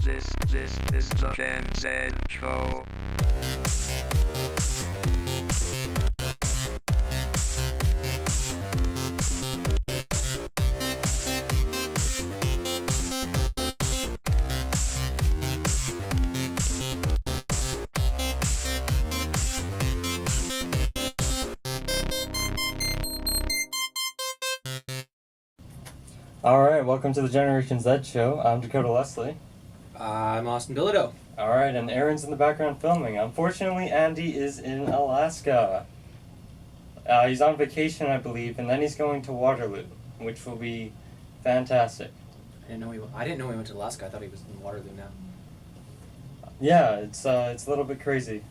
This is the Gen Z Show. Alright, welcome to the Generation Z show. I'm Dakota Leslie. I'm Austin Bilodeau. Alright, and Aaron's in the background filming. Unfortunately, Andy is in Alaska. He's on vacation, I believe, and then he's going to Waterloo, which will be fantastic. I didn't know he went to Alaska. I thought he was in Waterloo now. Yeah, it's a little bit crazy.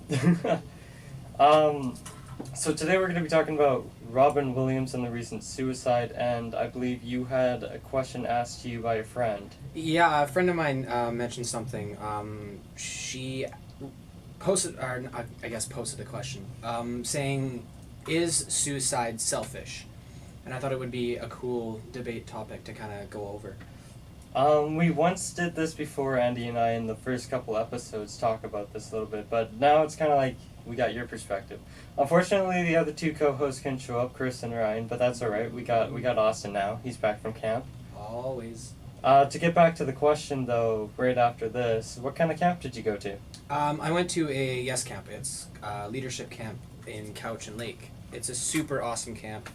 So today we're going to be talking about Robin Williams and the recent suicide, and I believe you had a question asked to you by a friend. Yeah, a friend of mine mentioned something. She posted a question saying, "Is suicide selfish?" And I thought it would be a cool debate topic to kind of go over. We once did this before, Andy and I, in the first couple episodes, talk about this a little bit, but now it's kind of like we got your perspective. Unfortunately, the other two co-hosts couldn't show up, Chris and Ryan, but that's alright. We got Austin now. He's back from camp. Always. To get back to the question, though, right after this, what kind of camp did you go to? I went to a Yes Camp. It's leadership camp in Cowichan Lake. It's a super awesome camp.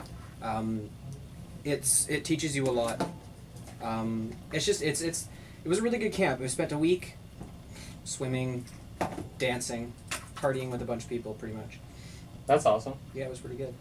It teaches you a lot. It was a really good camp. We spent a week swimming, dancing, partying with a bunch of people, pretty much. That's awesome. Yeah, it was pretty good.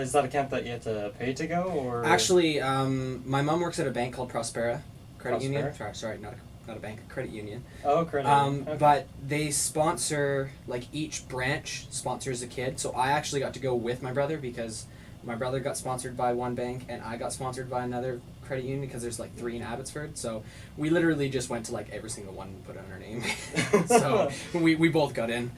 Is that a camp that you had to pay to go, or? Actually, my mom works at a bank called Prospera Credit Union. Prospera? Sorry, not a bank, a credit union. Oh, credit union. Okay. But they sponsor, like, each branch sponsors a kid. So I actually got to go with my brother because my brother got sponsored by one bank and I got sponsored by another credit union because there's like 3 in Abbotsford. So we literally just went to like every single one and put it on our name. So we both got in.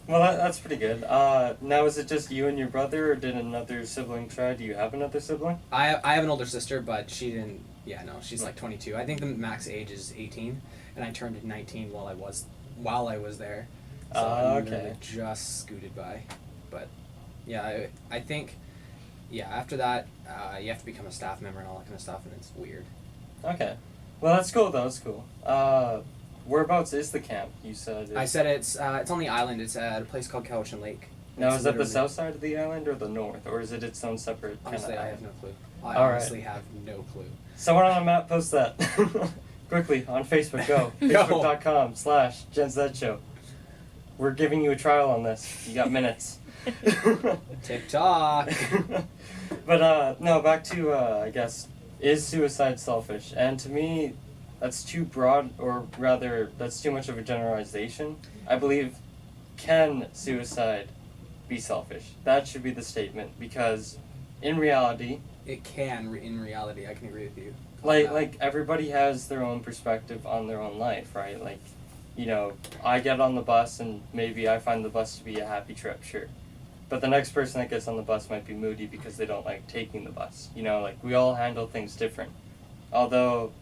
Well, that's pretty good. Now, is it just you and your brother, or did another sibling try? Do you have another sibling? I have an older sister, but she didn't. Yeah, no, she's like 22. I think the max age is 18, and I turned 19 while I was there. So I literally just scooted by. But yeah, I think after that you have to become a staff member and all that kind of stuff, and it's weird. Okay. Well, that's cool though. That's cool. Whereabouts is the camp? You said. I said it's on the island. It's at a place called Cowichan Lake. Now, is that the south side of the island or the north, or is it its own separate? Honestly, I have no clue. I All honestly have no clue. Someone on the map post that quickly on Facebook. Go Facebook.com/GenZShow. We're giving you a trial on this. You got minutes. TikTok. But no, back to I guess, is suicide selfish? And to me, that's too broad, or rather, that's too much of a generalization. I believe, can suicide be selfish? That should be the statement, because in reality, It can, in reality, I can agree with you. like everybody has their own perspective on their own life, right? Like, you know, I get on the bus and maybe I find the bus to be a happy trip, sure. But the next person that gets on the bus might be moody because they don't like taking the bus. You know, like, we all handle things different. Although,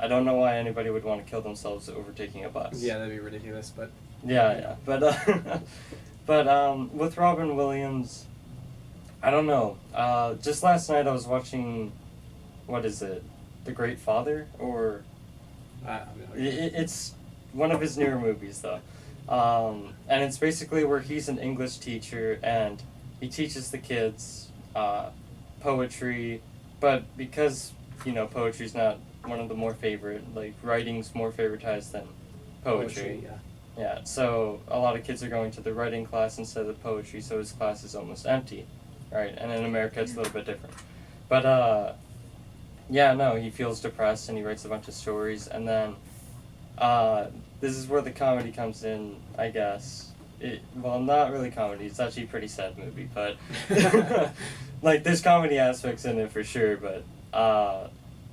I don't know why anybody would want to kill themselves over taking a bus. Yeah, that'd be ridiculous, but... Yeah. But with Robin Williams, I don't know. Just last night I was watching, what is it? The Great Father? Or... It's one of his newer movies, though. And it's basically where he's an English teacher and he teaches the kids poetry, but because, you know, poetry's not one of the more favorite, like, writing's more favoritized than poetry. Yeah, so a lot of kids are going to the writing class instead of poetry, so his class is almost empty, right? And in America it's a little bit different. But, yeah, no, he feels depressed and he writes a bunch of stories, and then, this is where the comedy comes in, I guess. Well, not really comedy, it's actually a pretty sad movie, but, like, there's comedy aspects in it for sure, but,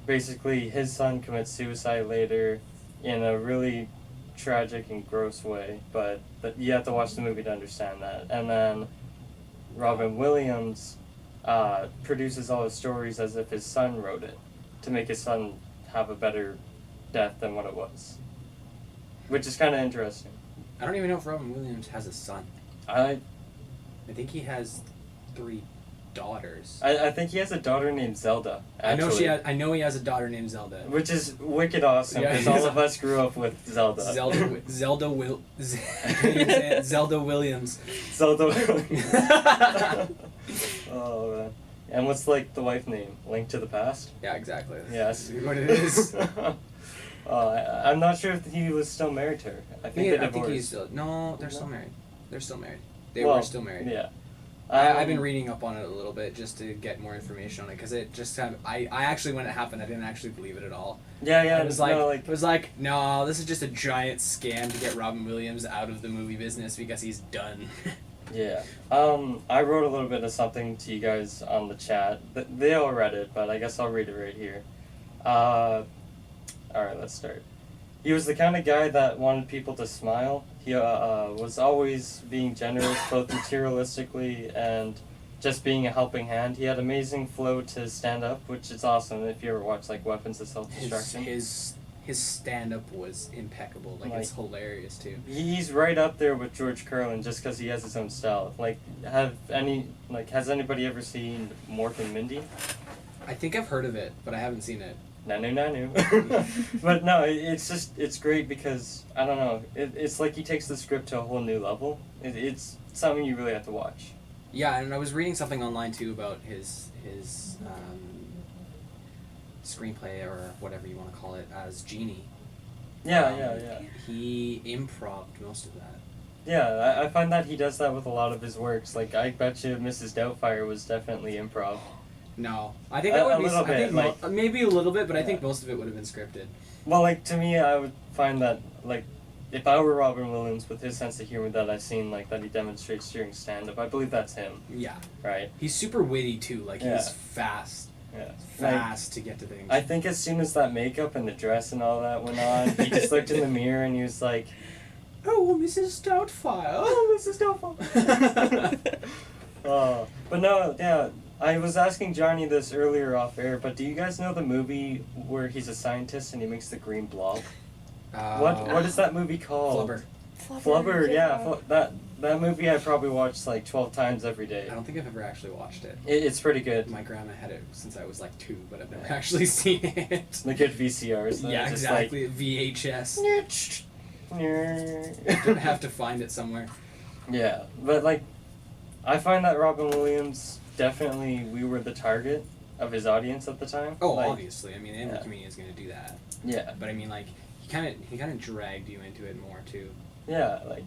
basically his son commits suicide later in a really tragic and gross way, but you have to watch the movie to understand that. And then Robin Williams produces all his stories as if his son wrote it, to make his son have a better death than what it was. which is kind of interesting. I don't even know if Robin Williams has a son. I I think he has 3 daughters. I think he has a daughter named Zelda. Actually, I know he has a daughter named Zelda. which is wicked awesome Yeah, because all of us grew up with Zelda. Zelda Williams. Zelda. Oh man. And what's like the wife name? Link to the Past? Yeah, exactly. Yes. That's what it is. I'm not sure if he was still married to her. I think they I divorced. think he's still. No, they're still married. They're still married. They Well, were still married. Yeah. I've been reading up on it a little bit just to get more information on it because it just kind of, I actually when it happened I didn't actually believe it at all. Yeah, yeah. It was like no, this is just a giant scam to get Robin Williams out of the movie business because he's done. Yeah. I wrote a little bit of something to you guys on the chat. They all read it, but I guess I'll read it right here. Alright, let's start. He was the kind of guy that wanted people to smile. He was always being generous, both materialistically and just being a helping hand. He had amazing flow to his stand-up, which is awesome if you ever watch like Weapons of Self-Destruction. His stand-up was impeccable. Like it's hilarious too. He's right up there with George Carlin just because he has his own style. Has anybody ever seen Mork and Mindy? I think I've heard of it, but I haven't seen it. Nanu. But no, it's great because, I don't know, it's like he takes the script to a whole new level. It's something you really have to watch. Yeah, and I was reading something online too about his screenplay or whatever you want to call it as Genie. Yeah. He improv'd most of that. Yeah, I find that he does that with a lot of his works. Like, I bet you Mrs. Doubtfire was definitely improv. No, I think that would be little bit, maybe a little bit, but I think most of it would have been scripted. Well, like, to me, I would find that, like, if I were Robin Williams with his sense of humor that I've seen, like, that he demonstrates during stand-up, I believe that's him. Yeah. Right? He's super witty, too. Like, he's fast. Yeah. Fast to get to things. I think as soon as that makeup and the dress and all that went on, he just looked in the mirror and he was like, "Oh, Mrs. Doubtfire. Oh, Mrs. Doubtfire." But no, yeah, I was asking Johnny this earlier off air, but do you guys know the movie where he's a scientist and he makes the green blob? What is that movie called? Flubber, yeah. That movie I probably watched like 12 times every day. I don't think I've ever actually watched it. It's pretty good. My grandma had it since I was like 2, but I've never actually seen it. The good VCRs. Yeah, just exactly. VHS. Like, Gonna have to find it somewhere. Yeah, but like, I find that Robin Williams, definitely we were the target of his audience at the time. Oh, like, obviously. I mean, every comedian is gonna do that. Yeah. But I mean, like, he kind of dragged you into it more too. Yeah, like,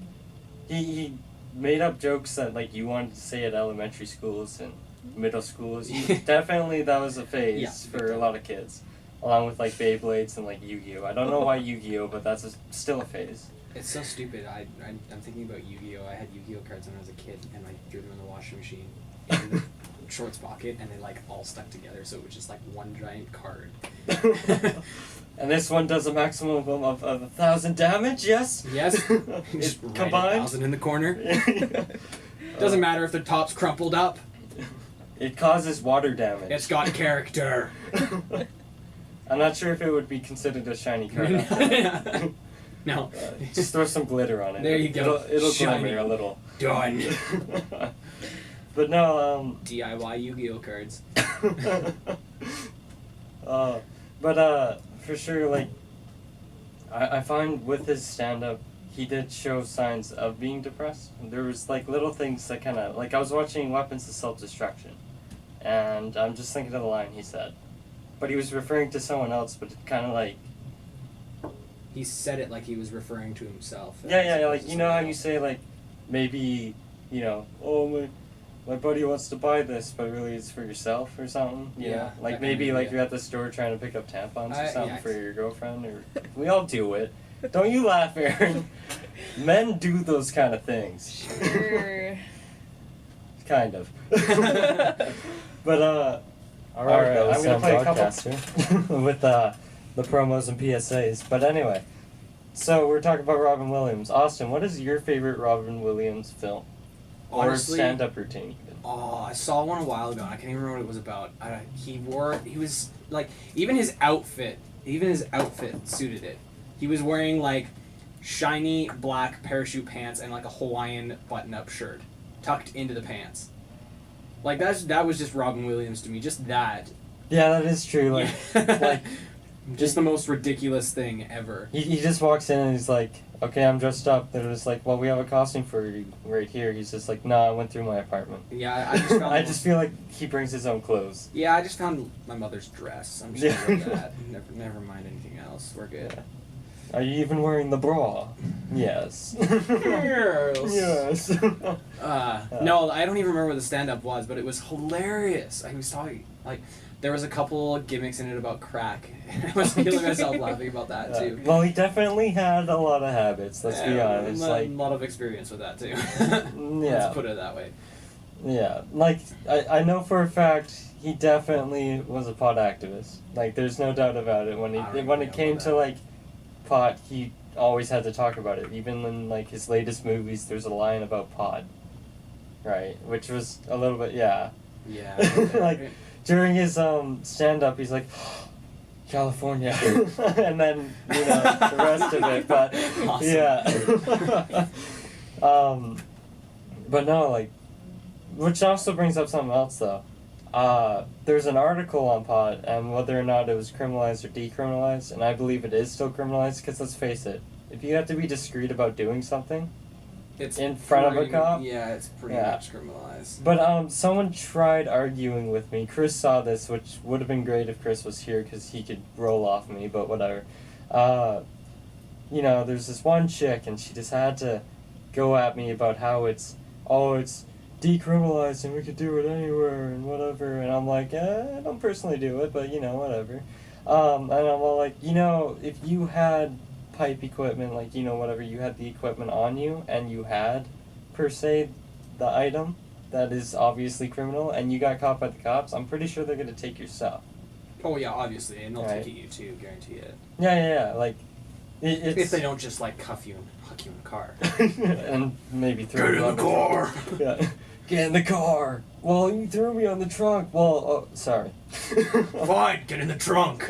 he made up jokes that like you wanted to say at elementary schools and middle schools. Definitely that was a phase for a lot of kids, along with like Beyblades and like Yu-Gi-Oh. I don't know why Yu-Gi-Oh, but that's still a phase. It's so stupid. I'm thinking about Yu-Gi-Oh. I had Yu-Gi-Oh cards when I was a kid, and I threw them in the washing machine in the shorts pocket, and they like all stuck together, so it was just like one giant card. And this one does a maximum of 1,000 damage. Yes. Yes. Just Write combined. 1,000 in the corner. Doesn't matter if the top's crumpled up. It causes water damage. It's got character. I'm not sure if it would be considered a shiny card. No. Just throw some glitter on it. There you go. It'll Shiny. glimmer a little. Done. But no, DIY Yu-Gi-Oh cards. For sure, like, I find with his stand-up, he did show signs of being depressed. There was, like, little things that kind of, like, I was watching Weapons of Self-Destruction, and I'm just thinking of the line he said. But he was referring to someone else, but it kind of, like... He said it like he was referring to himself. Yeah, like, you know how you say, like, maybe, you know, oh, my buddy wants to buy this, but really it's for yourself or something. You know? Like maybe like you're at the store trying to pick up tampons or something for your girlfriend, or we all do it. Don't you laugh, Aaron. Men do those kind of things. Sure. Kind of. But all right, I'm gonna play a couple with the promos and PSAs. But anyway, so we're talking about Robin Williams. Austin, what is your favorite Robin Williams film? Honestly, or stand-up routine. Oh, I saw one a while ago. And I can't even remember what it was about. He was like, even his outfit suited it. He was wearing like shiny black parachute pants and like a Hawaiian button-up shirt tucked into the pants. Like that was just Robin Williams to me. Just that. Yeah, that is true. Like, like just the most ridiculous thing ever. he just walks in and he's like, okay, I'm dressed up. They're just like, well, we have a costume for you right here. He's just like, no, I went through my apartment. Yeah, I just found I just feel like he brings his own clothes. Yeah, I just found my mother's dress. I'm just gonna go with that. Never mind anything else. We're good. Yeah. Are you even wearing the bra? Yes. Yes. Yes. No, I don't even remember what the stand-up was, but it was hilarious. I was talking, like, there was a couple gimmicks in it about crack. I was feeling myself laughing about that, too. Well, he definitely had a lot of habits, let's be honest. A Like, lot of experience with that, too. yeah. Let's put it that way. Yeah. Like, I know for a fact he definitely was a pot activist. Like, there's no doubt about it. When it came to, like, pot, he always had to talk about it. Even in, like, his latest movies, there's a line about pot. Right? Which was a little bit, yeah. Yeah. Like, during his stand-up, he's like, California. And then, you know, the rest of it. But, Awesome. yeah. But no, like, which also brings up something else, though. There's an article on pot and whether or not it was criminalized or decriminalized, and I believe it is still criminalized, because let's face it, if you have to be discreet about doing something, It's in front of a pretty- cop? Yeah, it's pretty Yeah. much criminalized. But someone tried arguing with me. Chris saw this, which would have been great if Chris was here because he could roll off me, but whatever. You know, there's this one chick and she just had to go at me about how it's decriminalized and we could do it anywhere and whatever. And I'm like, I don't personally do it, but you know, whatever. And I'm all like, you know, if you had pipe equipment, like, you know, whatever, you had the equipment on you and you had, per se, the item that is obviously criminal and you got caught by the cops, I'm pretty sure they're going to take your stuff. Oh yeah, obviously, and they'll Right. ticket you too, guarantee it. Yeah, like, it's... If they don't just like cuff you and huck you in the car. and maybe throw Get you in on the car! Yeah. Get in the car! Well, you threw me on the trunk! Well, oh, sorry. Fine, get in the trunk.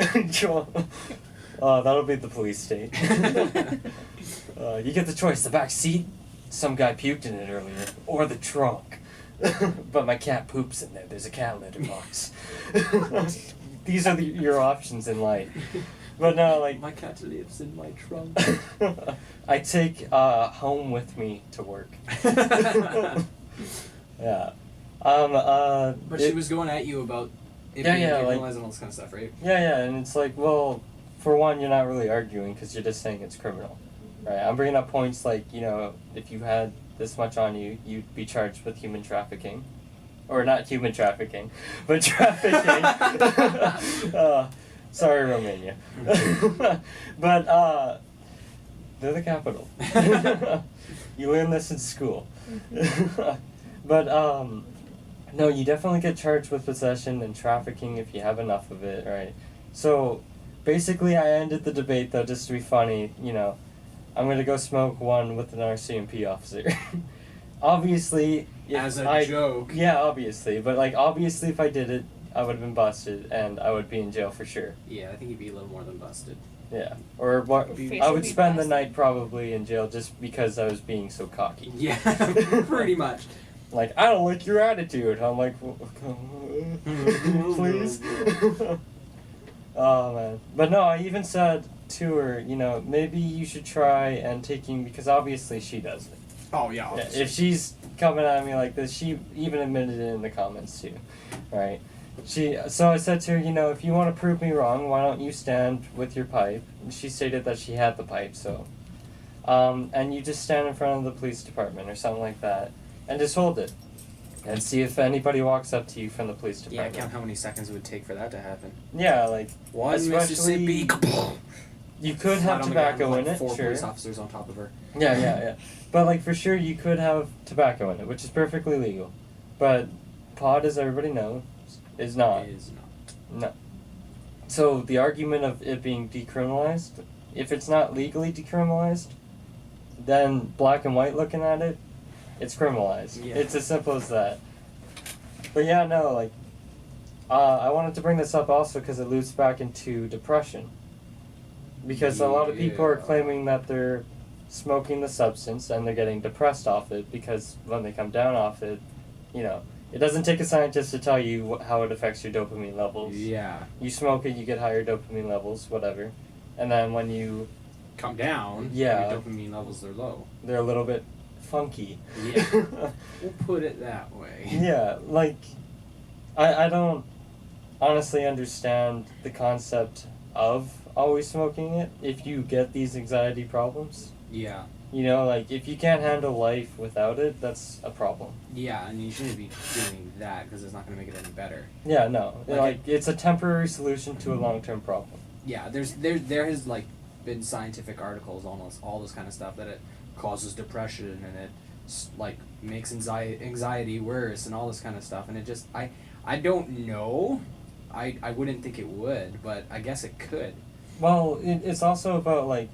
That'll be the police state. You get the choice, the back seat, some guy puked in it earlier, or the trunk. But my cat poops in there, there's a cat litter box. These are your options in life. But no, like... My cat lives in my trunk. I take home with me to work. Yeah. But she was going at you about it being criminalized and all this kind of stuff, right? Yeah, and it's like, well, for one, you're not really arguing because you're just saying it's criminal, right? I'm bringing up points like, you know, if you had this much on you, you'd be charged with human trafficking. Or not human trafficking, but trafficking. Sorry, Romania. But, they're the capital. You learn this in school. But, no, you definitely get charged with possession and trafficking if you have enough of it, right? So, basically, I ended the debate, though, just to be funny, you know, I'm gonna go smoke one with an RCMP officer. Obviously, As a joke. Yeah, obviously, but, like, obviously if I did it, I would have been busted, and I would be in jail for sure. Yeah, I think you'd be a little more than busted. Yeah. Or what? Your face I would would be spend the busted. night probably in jail just because I was being so cocky. Yeah, pretty much. Like, I don't like your attitude. I'm like, please. Oh man. But no, I even said to her, you know, maybe you should try and taking, because obviously she does it. Oh yeah. Yeah, Obviously. if she's coming at me like this, she even admitted it in the comments too, right? So I said to her, you know, if you want to prove me wrong, why don't you stand with your pipe? And she stated that she had the pipe, so, and you just stand in front of the police department or something like that, and just hold it, and see if anybody walks up to you from the police Yeah, department. count how many seconds it would take for that to happen. Yeah, like One especially- Mississippi. you could Flat have on the ground tobacco with, in like, it, 4 sure. police officers on top of her. Yeah. But, like, for sure, you could have tobacco in it, which is perfectly legal. But pot, as everybody knows, is not. It is not. No. So, the argument of it being decriminalized, if it's not legally decriminalized, then black and white looking at it, it's criminalized. Yeah. It's as simple as that. But yeah, no, like, I wanted to bring this up also because it loops back into depression. Because a lot of people are Yeah. claiming that they're smoking the substance and they're getting depressed off it because when they come down off it, you know, it doesn't take a scientist to tell you how it affects your dopamine levels. Yeah. You smoke it, you get higher dopamine levels, whatever. And then when you Come down. Yeah. Your dopamine levels are low. they're a little bit funky. Yeah. We'll put it that way. Yeah, like I don't honestly understand the concept of always smoking it if you get these anxiety problems. Yeah. You know, like if you can't handle life without it, that's a problem. Yeah, and you shouldn't be doing that because it's not going to make it any better. Yeah, no. Like Like it's a temporary solution to a long-term problem. Yeah, there has like been scientific articles on all this kind of stuff that it causes depression and it like makes anxiety worse and all this kind of stuff, and it just I don't know. I wouldn't think it would, but I guess it could. Well, it's also about like,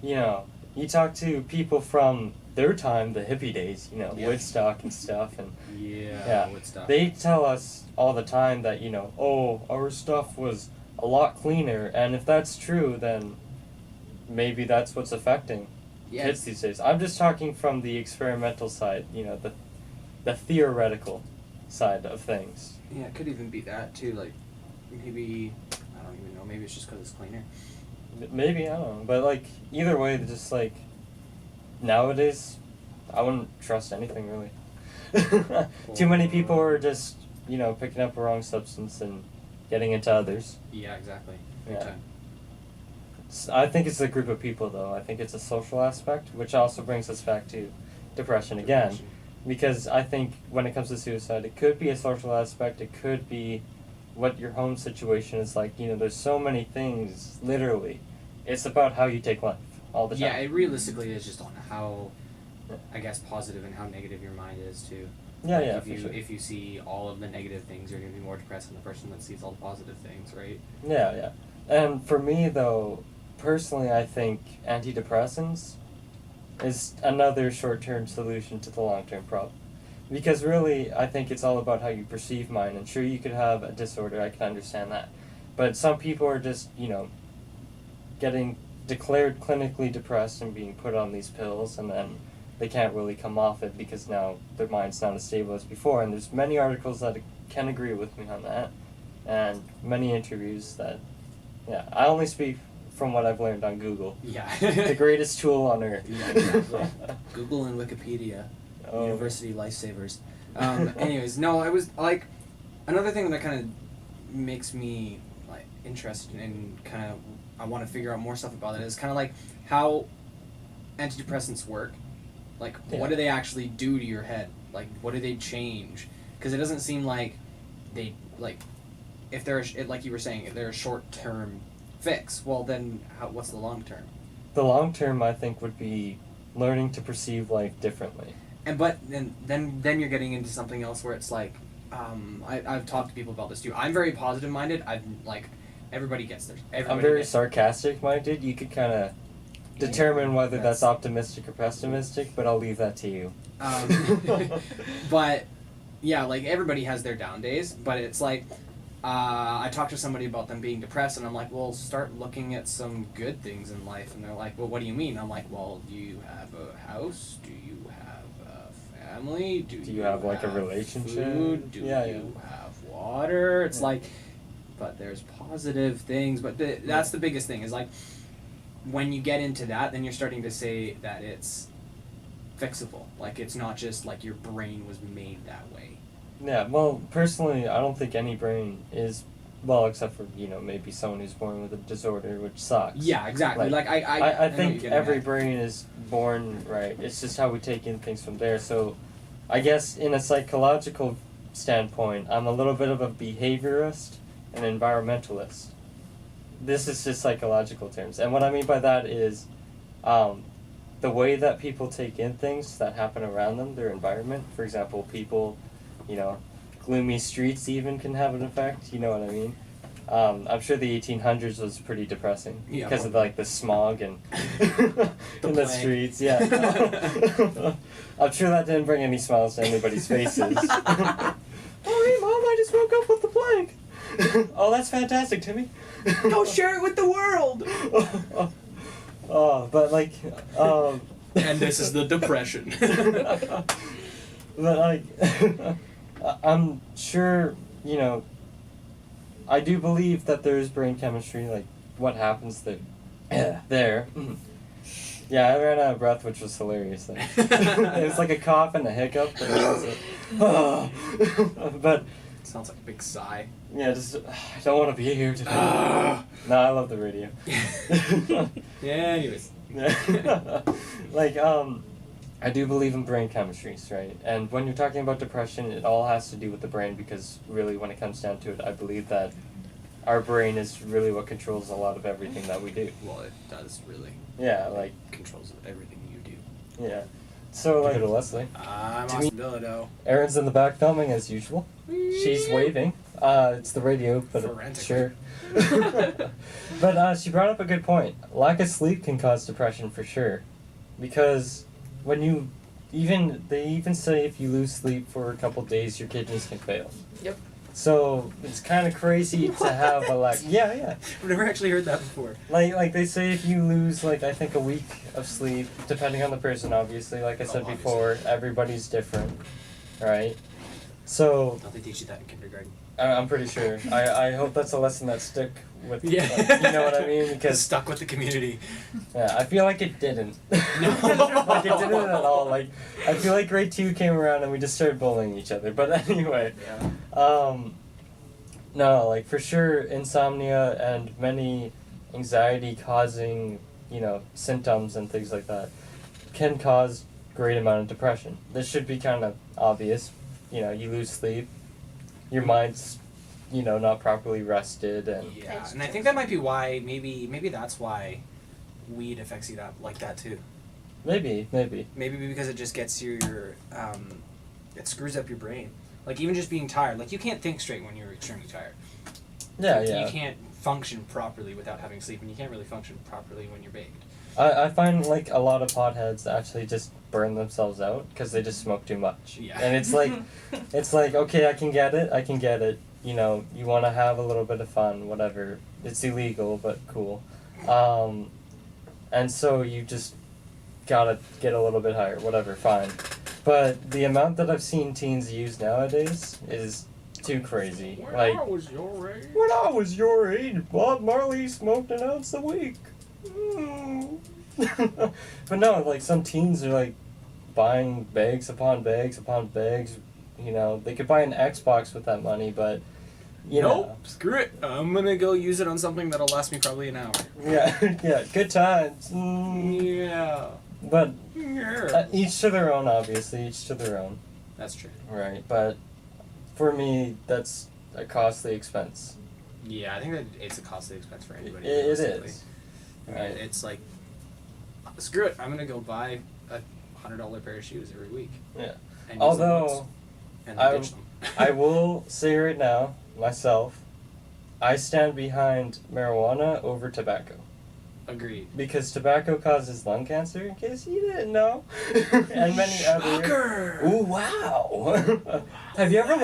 you know, you talk to people from their time, the hippie days, you know, Yeah. Woodstock and stuff, and Yeah. Woodstock. they tell us all the time that, you know, oh, our stuff was a lot cleaner, and if that's true, then maybe that's what's affecting Yeah. kids these days. I'm just talking from the experimental side, you know, the theoretical side of things. Yeah, it could even be that too. Like maybe I don't even know. Maybe it's just because it's cleaner. Maybe, I don't know, but like either way, just like nowadays, I wouldn't trust anything really. Too many people are just, you know, picking up a wrong substance and getting into others. Yeah, exactly. Big Yeah. time. I think it's a group of people, though. I think it's a social aspect, which also brings us back to depression again. Depression. Because I think when it comes to suicide, it could be a social aspect, it could be what your home situation is like. You know, there's so many things, literally. It's about how you take life all the time. Yeah, it realistically is just on how, I guess, positive and how negative your mind is too. Yeah, Like, yeah, if for you sure. if you see all of the negative things, you're gonna be more depressed than the person that sees all the positive things, right? Yeah, yeah. And for me, though, personally, I think antidepressants is another short-term solution to the long-term problem. Because really, I think it's all about how you perceive mind. And sure, you could have a disorder, I can understand that. But some people are just, you know, getting declared clinically depressed and being put on these pills, and then they can't really come off it because now their mind's not as stable as before. And there's many articles that can agree with me on that, and many interviews that, yeah, I only speak from what I've learned on Google. Yeah. The greatest tool on earth. Yeah, exactly. Google and Wikipedia, Oh. university lifesavers. Anyways, no, I was like, another thing that kind of makes me like interested in kind of I want to figure out more stuff about it is kind of like how antidepressants work. Like, Yeah. what do they actually do to your head? Like, what do they change? Because it doesn't seem like they like if they're like you were saying, if they're a short-term fix. Well, then what's the long term? The long term, I think, would be learning to perceive life differently. And but then you're getting into something else where it's like, I've talked to people about this too. I'm very positive minded. I've like everybody gets theirs. I'm very sarcastic minded. You could kind of determine whether that's optimistic or pessimistic, but I'll leave that to you. But yeah, like everybody has their down days, but it's like I talked to somebody about them being depressed, and I'm like, well, start looking at some good things in life. And they're like, well, what do you mean? I'm like, well, do you have a house? Do you have a family? Do you have, like, a relationship? Food? Do Yeah, you have water? It's like, but there's positive things. But that's the biggest thing is like, when you get into that, then you're starting to say that it's fixable. Like, it's not just like your brain was made that way. Yeah, well, personally, I don't think any brain is, well, except for, you know, maybe someone who's born with a disorder, which sucks. Yeah, exactly. Like, I I know what you're think getting every at. brain is born right. It's just how we take in things from there. So, I guess in a psychological standpoint, I'm a little bit of a behaviorist and environmentalist. This is just psychological terms. And what I mean by that is the way that people take in things that happen around them, their environment. For example, people, you know, gloomy streets even can have an effect. You know what I mean? I'm sure the 1800s was pretty depressing Yeah. because of like the smog and The in the plague. streets. Yeah, I'm sure that didn't bring any smiles to anybody's faces. Oh, hey, Mom! I just woke up with the plague. Oh, that's fantastic, Timmy. Go share it with the world! Oh, but like, And this is the depression. But like, I'm sure, you know, I do believe that there is brain chemistry, like what happens there. There. Yeah, I ran out of breath, which was hilarious. Like, it was like a cough and a hiccup, but it was but Sounds like a big sigh. yeah, just I don't want to be here today. No, I love the radio. Yeah, anyways. Like, I do believe in brain chemistries, right? And when you're talking about depression, it all has to do with the brain because really, when it comes down to it, I believe that our brain is really what controls a lot of everything that we do. Well, it does really. Yeah, like, Controls everything you do. yeah. So, like, to Leslie. I'm Do we- Austin Bilodeau. Erin's in the back filming as usual. She's waving. It's the radio, but Forensically. sure. But she brought up a good point. Lack of sleep can cause depression for sure, because when you they even say if you lose sleep for a couple days, your kidneys can fail. Yep. So it's kind of crazy to have a lack. Yeah. I've never actually heard that before. Like they say if you lose I think a week of sleep, depending on the person, obviously. Like I said before, everybody's different, right? So Don't they teach you that in kindergarten? I'm pretty sure. I hope that's a lesson that stick with. Yeah. Like, you know what I mean? Because Stuck with the community. yeah, I feel like it didn't. No. Like it didn't at all. Like I feel like grade 2 came around and we just started bullying each other. But anyway, Yeah. no, like for sure, insomnia and many anxiety-causing, symptoms and things like that can cause great amount of depression. This should be kind of obvious. You lose sleep, your mind's, not properly rested, and Yeah, and I think that might be why maybe that's why weed affects you like that too. maybe. Maybe because it just gets your it screws up your brain. Like even just being tired, like you can't think straight when you're extremely tired. Yeah, Like, yeah. You can't function properly without having sleep, and you can't really function properly when you're baked. I find like a lot of potheads actually just burn themselves out because they just smoke too much. Yeah. And it's like okay, I can get it. You want to have a little bit of fun, whatever. It's illegal, but cool. And so you just gotta get a little bit higher, whatever, fine. But the amount that I've seen teens use nowadays is too crazy. When Like, I was your age. when I was your age, Bob Marley smoked an ounce a week. Mm. But no, like some teens are like buying bags upon bags upon bags. They could buy an Xbox with that money, but Nope, screw it. I'm gonna go use it on something that'll last me probably an hour. yeah, good times. Yeah. But Yeah. each to their own, obviously, each to their own. That's true. Right, but for me, that's a costly expense. Yeah, I think that it's a costly expense for anybody. It realistically. is. Right. Right. It's like, screw it. I'm gonna go buy a $100 pair of shoes every week. Yeah. And use them once, Although, and then I- ditch them. I will say right now, myself, I stand behind marijuana over tobacco. Agreed. Because tobacco causes lung cancer, in case you didn't know. And many other. Shocker! Ooh, wow! Have you ever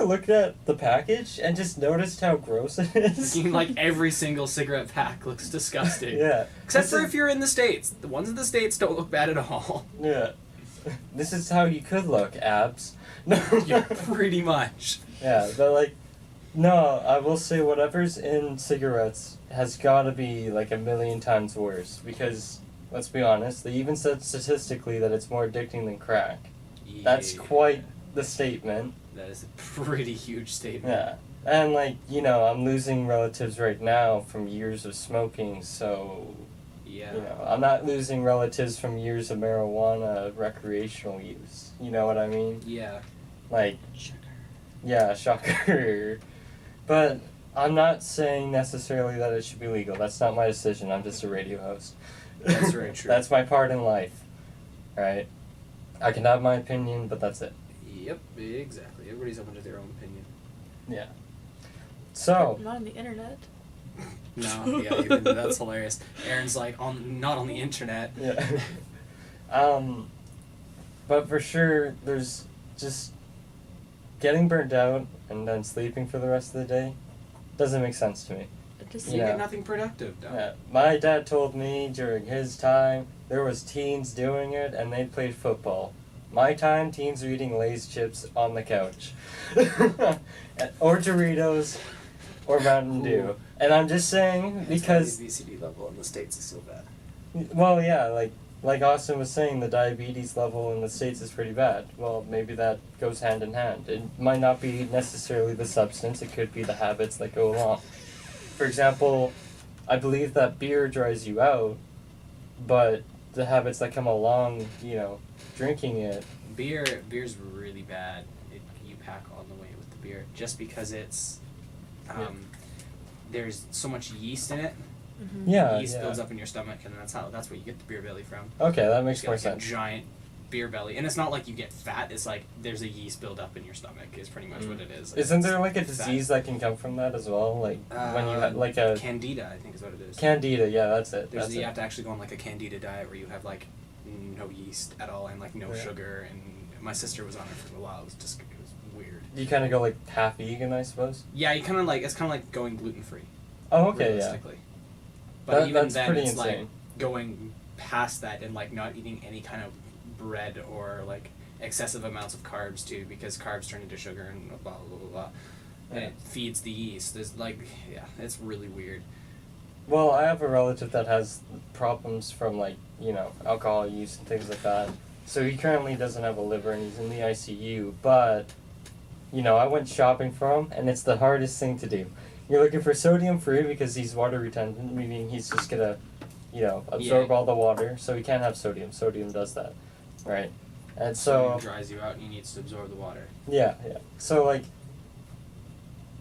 looked at the package and just noticed how gross it is? Like every single cigarette pack looks disgusting. Yeah. Except This for is- if you're in the States. The ones in the States don't look bad at all. Yeah. This is how you could look, abs. No. Yeah, pretty much. Yeah, but no, I will say whatever's in cigarettes has gotta be like a million times worse because, let's be honest, they even said statistically that it's more addicting than crack. That's Yeah. quite the statement. That is a pretty huge statement. Yeah. And I'm losing relatives right now from years of smoking, so Yeah. I'm not losing relatives from years of marijuana recreational use. You know what I mean? Yeah. Yeah, shocker. But I'm not saying necessarily that it should be legal. That's not my decision. I'm just a radio host. That's very true. That's my part in life. Right? I can have my opinion, but that's it. Yep, exactly. Everybody's open to their own opinion. Yeah. So, Not on the internet. No, yeah, even that's hilarious. Aaron's like not on the internet. yeah. But for sure, there's just getting burnt out and then sleeping for the rest of the day doesn't make sense to me. to You see. Yeah. get nothing productive done. Yeah. My dad told me during his time there was teens doing it and they played football. My time, teens are eating Lay's chips on the couch. Or Doritos or Mountain Dew. Ooh. And I'm just saying because the obesity level in the States is so bad. well, yeah, like Austin was saying, the diabetes level in the States is pretty bad. Well, maybe that goes hand in hand. It might not be necessarily the substance, it could be the habits that go along. For example, I believe that beer dries you out, but the habits that come along, drinking it. Beer's really bad. You pack on the way with the beer just because it's there's so much yeast in it. Mm-hmm. Yeah, Yeast yeah. builds up in your stomach, and that's what you get the beer belly from. Okay, that makes You more get, like, sense. a giant beer belly, and it's not like you get fat. It's like there's a yeast buildup in your stomach. Is pretty much what it is. Isn't It's there like a fat. disease that can come from that as well? Like when you have like a Candida, I think is what it is. candida, yeah, that's it. There's That's you it. have to actually go on like a Candida diet where you have like no yeast at all and like no Yeah. sugar. And my sister was on it for a while. It was weird. You kind of go like half vegan, I suppose. Yeah, you kind of like it's kind of like going gluten free. Oh, okay, yeah. Realistically. But even That's then, pretty it's insane. like going past that and like not eating any kind of bread or like excessive amounts of carbs too, because carbs turn into sugar and blah blah blah blah, and Yeah. it feeds the yeast. There's like it's really weird. Well, I have a relative that has problems from like alcohol use and things like that. So he currently doesn't have a liver and he's in the ICU. But I went shopping for him, and it's the hardest thing to do. You're looking for sodium free because he's water retention, meaning he's just gonna, absorb Yeah. all the water. So he can't have sodium. Sodium does that, right? And So so it dries you out and he needs to absorb the water. yeah. So like.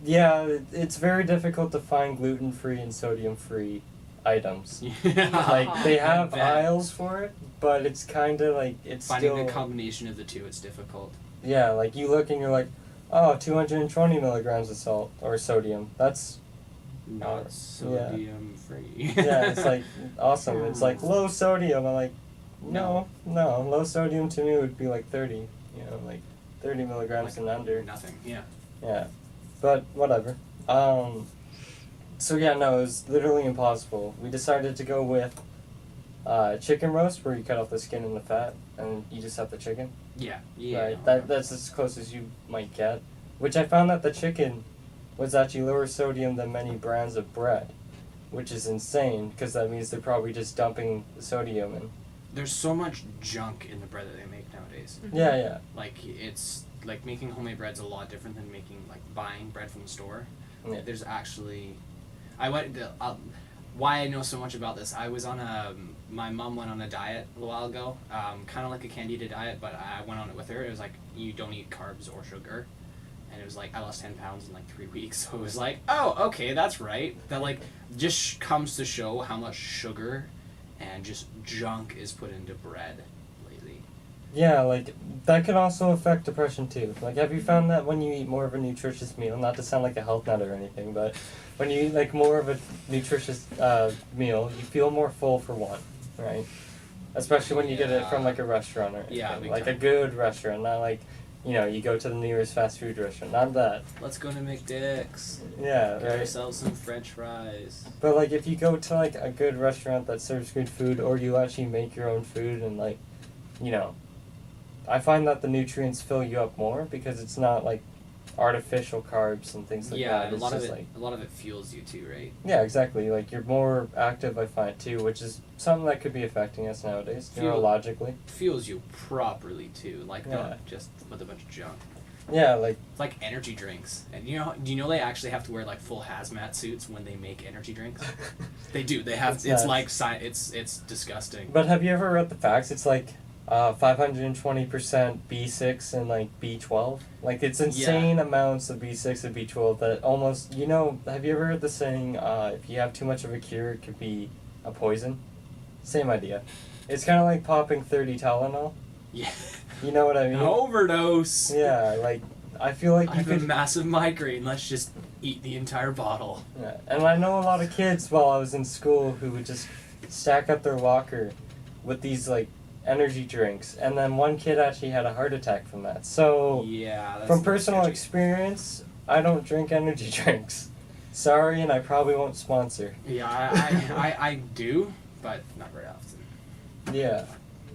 Yeah, it's very difficult to find gluten-free and sodium-free items. Like they have Bet. aisles for it, but it's kind of like it's Finding still the combination of the two, it's difficult. yeah. Like you look and you're like, oh, 220 milligrams of salt or sodium. That's Not yeah. sodium free. yeah. It's like awesome. It's like low sodium. I'm like, no. Low sodium to me would be like 30. Like 30 milligrams and under. Nothing. Yeah. Yeah, but whatever. So yeah, no, it was literally impossible. We decided to go with chicken roast, where you cut off the skin and the fat, and you just have the chicken. Yeah. Yeah. Right. That's as close as you might get. Which I found that the chicken was actually lower sodium than many brands of bread, which is insane because that means they're probably just dumping the sodium in. There's so much junk in the bread that they make nowadays. Yeah. Like it's like making homemade bread's a lot different than making like buying bread from the store. Yeah. There's actually, why I know so much about this. I was on my mom went on a diet a while ago, kind of like a Candida diet, but I went on it with her. It was like you don't eat carbs or sugar, and it was like I lost 10 pounds in like 3 weeks. So it was like, oh, okay, that's right. That like just comes to show how much sugar and just junk is put into bread lately. Yeah, like that can also affect depression too. Like, have you found that when you eat more of a nutritious meal, not to sound like a health nut or anything, but when you eat like more of a nutritious meal, you feel more full for one, right? Especially when you get it from like a restaurant or anything. Yeah, big like time. a good restaurant, not like you go to the nearest fast food restaurant, not that. Let's go to McDick's. Yeah, Get right. ourselves some French fries. But like if you go to like a good restaurant that serves good food, or you actually make your own food and like, I find that the nutrients fill you up more because it's not like artificial carbs and things like Yeah, that. and It's a lot of just it. like A lot of it fuels you too, right? yeah, exactly. Like you're more active, I find too, which is something that could be affecting us nowadays Fuel. neurologically. Fuels you properly too, like Yeah. not just with a bunch of junk. Yeah, like It's like energy drinks, and do you know they actually have to wear like full hazmat suits when they make energy drinks? They do. They have. It's It's, nuts. like it's disgusting. But have you ever read the facts? It's like 520% B6 and like B12. Like it's insane amounts of B6 and B12 that almost, have you ever heard the saying, if you have too much of a cure, it could be a poison? Same idea. It's kind of like popping 30 Tylenol. Yeah. You know what I mean? Overdose. Yeah, like I feel like I you have a could. massive migraine. Let's just eat the entire bottle. Yeah. And I know a lot of kids while I was in school who would just stack up their locker with these like energy drinks, and then one kid actually had a heart attack from that. So Yeah. That's from personal sketchy. experience, I don't drink energy drinks. Sorry, and I probably won't sponsor. Yeah, I do, but not very often. Yeah.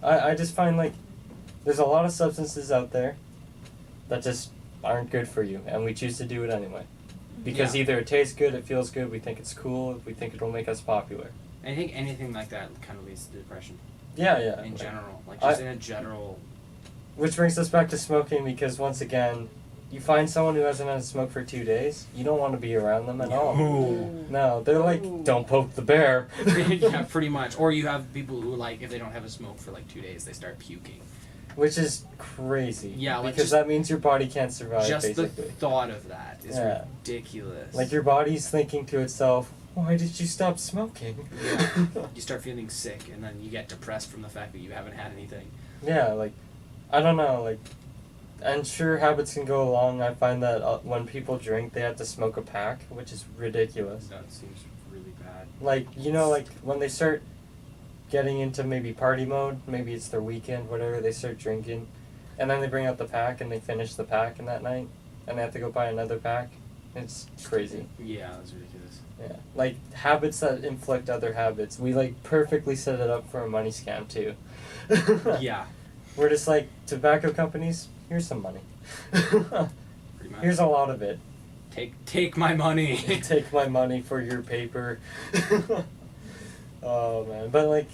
I just find, like, there's a lot of substances out there that just aren't good for you, and we choose to do it anyway. Because either it tastes good, it feels good, we think it's cool, we think it'll make us popular. I think anything like that kind of leads to depression. Yeah. In general. Like, just in a general... Which brings us back to smoking, because once again, you find someone who hasn't had a smoke for 2 days, you don't want to be around them at all. No, they're like, don't poke the bear. Yeah, pretty much. Or you have people who, like, if they don't have a smoke for, like, 2 days, they start puking. Which is crazy. Yeah, like, because that means your body can't survive, just basically. the thought of that is ridiculous. Like, your body's thinking to itself, why did you stop smoking? Yeah. You start feeling sick, and then you get depressed from the fact that you haven't had anything. Yeah, like, I don't know, like, and sure, habits can go along. I find that when people drink, they have to smoke a pack, which is ridiculous. That seems really bad. Like, you know, like, when they start getting into maybe party mode, maybe it's their weekend, whatever, they start drinking, and then they bring out the pack and they finish the pack in that night, and they have to go buy another pack. It's crazy. Yeah, that's ridiculous. Yeah. Like, habits that inflict other habits. We, like, perfectly set it up for a money scam, too. Yeah. We're just like, tobacco companies, here's some money. Pretty much. Here's a lot of it. Take my money. Take my money for your paper. Oh, man. But, like...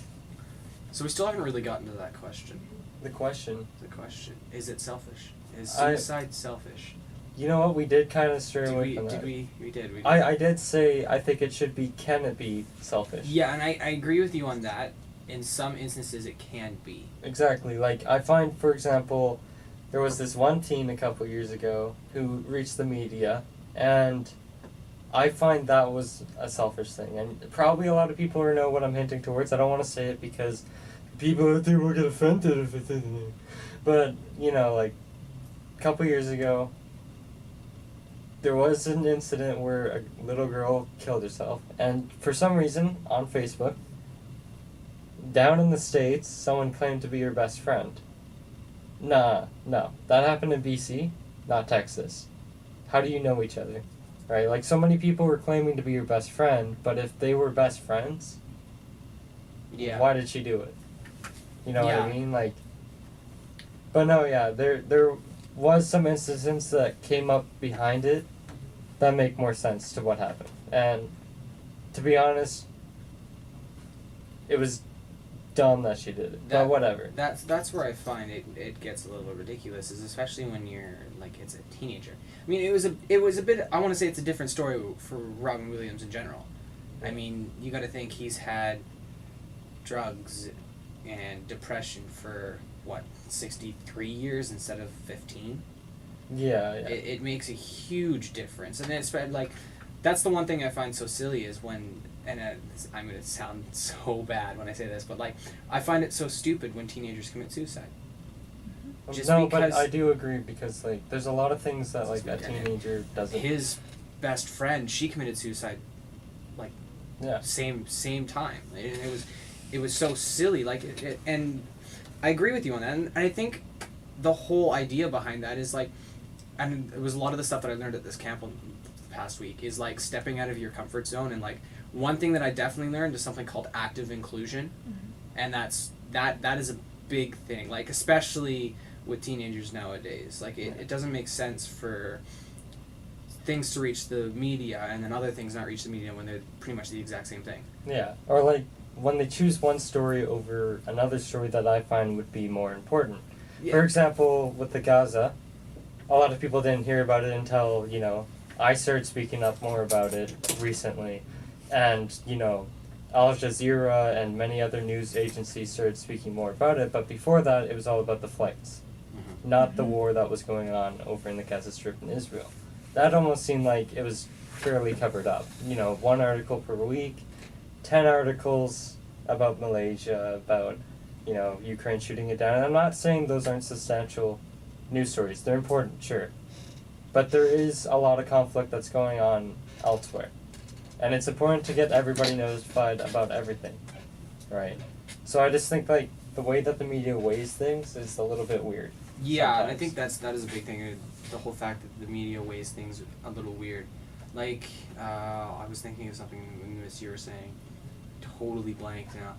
So we still haven't really gotten to that question. The question. Is it selfish? Is suicide selfish? You know what? We did kind of stray away from that. We did. I did say I think it should be, can it be selfish? Yeah, and I agree with you on that. In some instances, it can be. Exactly. Like, I find, for example, there was this one teen a couple years ago who reached the media, and I find that was a selfish thing. And probably a lot of people know what I'm hinting towards. I don't want to say it because people out there will get offended if it's in there. But, you know, like, a couple years ago, there was an incident where a little girl killed herself. And for some reason, on Facebook, down in the States, someone claimed to be her best friend. No. That happened in BC, not Texas. How do you know each other? Right? Like, so many people were claiming to be your best friend, but if they were best friends, why did she do it? You know what I mean? Like, but no, yeah, there was some instances that came up behind it that make more sense to what happened. And to be honest, it was dumb that she did it, but whatever. That's where I find it gets a little ridiculous, is especially when you're like, it's a teenager. I mean, it was a bit. I want to say it's a different story for Robin Williams in general. I mean, you got to think he's had drugs and depression for what, 63 years instead of 15. Yeah. It makes a huge difference, and it's like, that's the one thing I find so silly is when. And I'm going to sound so bad when I say this, but, like, I find it so stupid when teenagers commit suicide. But I do agree, because, like, there's a lot of things that, like, a teenager doesn't... His best friend, she committed suicide, like, same time. It was so silly, like, and I agree with you on that, and I think the whole idea behind that is, like, and it was a lot of the stuff that I learned at this camp past week, is, like, stepping out of your comfort zone. And, like, one thing that I definitely learned is something called active inclusion, and that is a big thing, like, especially with teenagers nowadays. Like, it doesn't make sense for things to reach the media and then other things not reach the media when they're pretty much the exact same thing. Yeah, or, like, when they choose one story over another story that I find would be more important. Yeah. For example, with the Gaza, a lot of people didn't hear about it until, you know, I started speaking up more about it recently. And, you know, Al Jazeera and many other news agencies started speaking more about it, but before that, it was all about the flights, not the war that was going on over in the Gaza Strip in Israel. That almost seemed like it was fairly covered up. You know, 1 article per week, 10 articles about Malaysia, about, you know, Ukraine shooting it down. And I'm not saying those aren't substantial news stories. They're important, sure. But there is a lot of conflict that's going on elsewhere. And it's important to get everybody notified about everything, right? So I just think, like, the way that the media weighs things is a little bit weird. Yeah, sometimes. and I think that is a big thing. The whole fact that the media weighs things a little weird. Like, I was thinking of something Miss you were saying. Totally blanked now.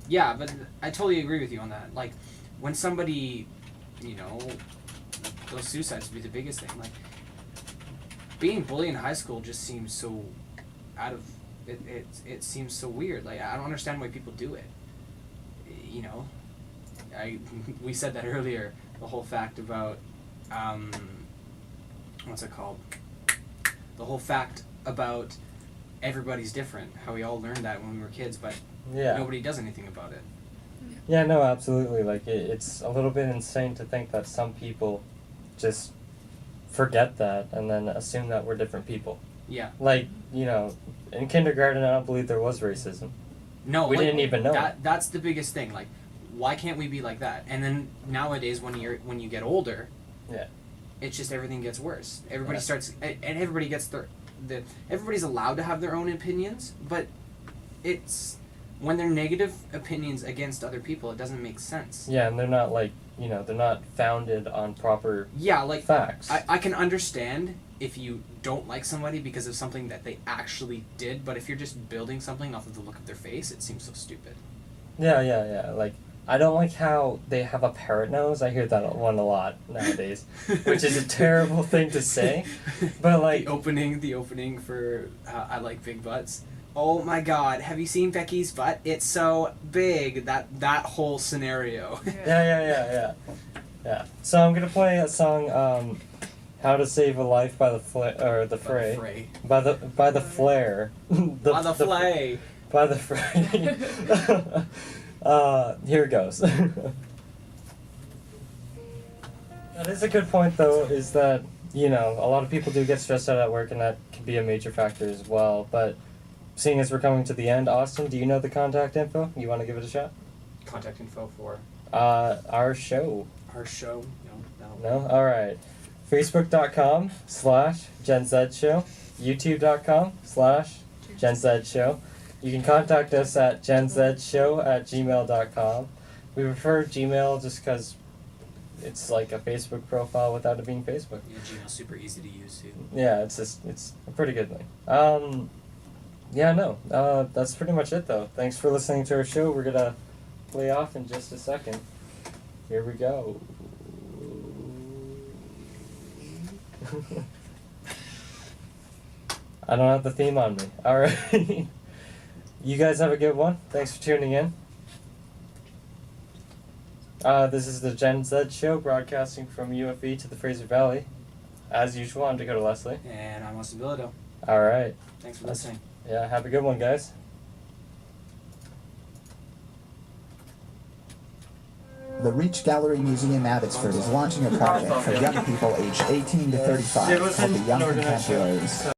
Yeah, but I totally agree with you on that. Like, when somebody, those suicides would be the biggest thing. Like, being bullied in high school just seems so out of it. It seems so weird. Like, I don't understand why people do it. We said that earlier. The whole fact about what's it called? The whole fact about everybody's different. How we all learned that when we were kids, but nobody does anything about it. Yeah, no, absolutely. Like, it's a little bit insane to think that some people just forget that and then assume that we're different people. Yeah. Like, in kindergarten, I don't believe there was racism. No, we didn't even know. That's the biggest thing. Like, why can't we be like that? And then nowadays, when you get older, it's just everything gets worse. Everybody starts, and everybody gets everybody's allowed to have their own opinions, but it's when they're negative opinions against other people, it doesn't make sense. Yeah, and they're not they're not founded on proper facts. I can understand if you don't like somebody because of something that they actually did, but if you're just building something off of the look of their face, it seems so stupid. Yeah. Like, I don't like how they have a parrot nose. I hear that one a lot nowadays, which is a terrible thing to say. But like the opening for I like big butts. Oh my God! Have you seen Becky's butt? It's so big. That whole scenario. Yeah. So I'm gonna play a song, "How to Save a Life" by the Fray. By the Flare. By the Flay. By the Fray. Here it goes. That is a good point, though, is that, a lot of people do get stressed out at work, and that can be a major factor as well. But seeing as we're coming to the end, Austin, do you know the contact info? You want to give it a shot? Contact info for? Our show. Our show? No. No? Alright. Facebook.com/GenZShow. YouTube.com/GenZShow. You can contact us at genzshow@gmail.com. We prefer Gmail just because it's like a Facebook profile without it being Facebook. Yeah, Gmail's super easy to use too. Yeah, it's a pretty good thing. That's pretty much it though. Thanks for listening to our show. We're gonna play off in just a second. Here we go. I don't have the theme on me. Alright. You guys have a good one. Thanks for tuning in. This is the Gen Z Show, broadcasting from UFE to the Fraser Valley. As usual, I'm Dakota Leslie. And I'm Austin Bilodeau. Alright. Thanks for listening. Yeah, have a good one, guys. The Reach Gallery Museum Abbotsford is launching a project for young people aged 18 to 35 called the Young Contemporaries.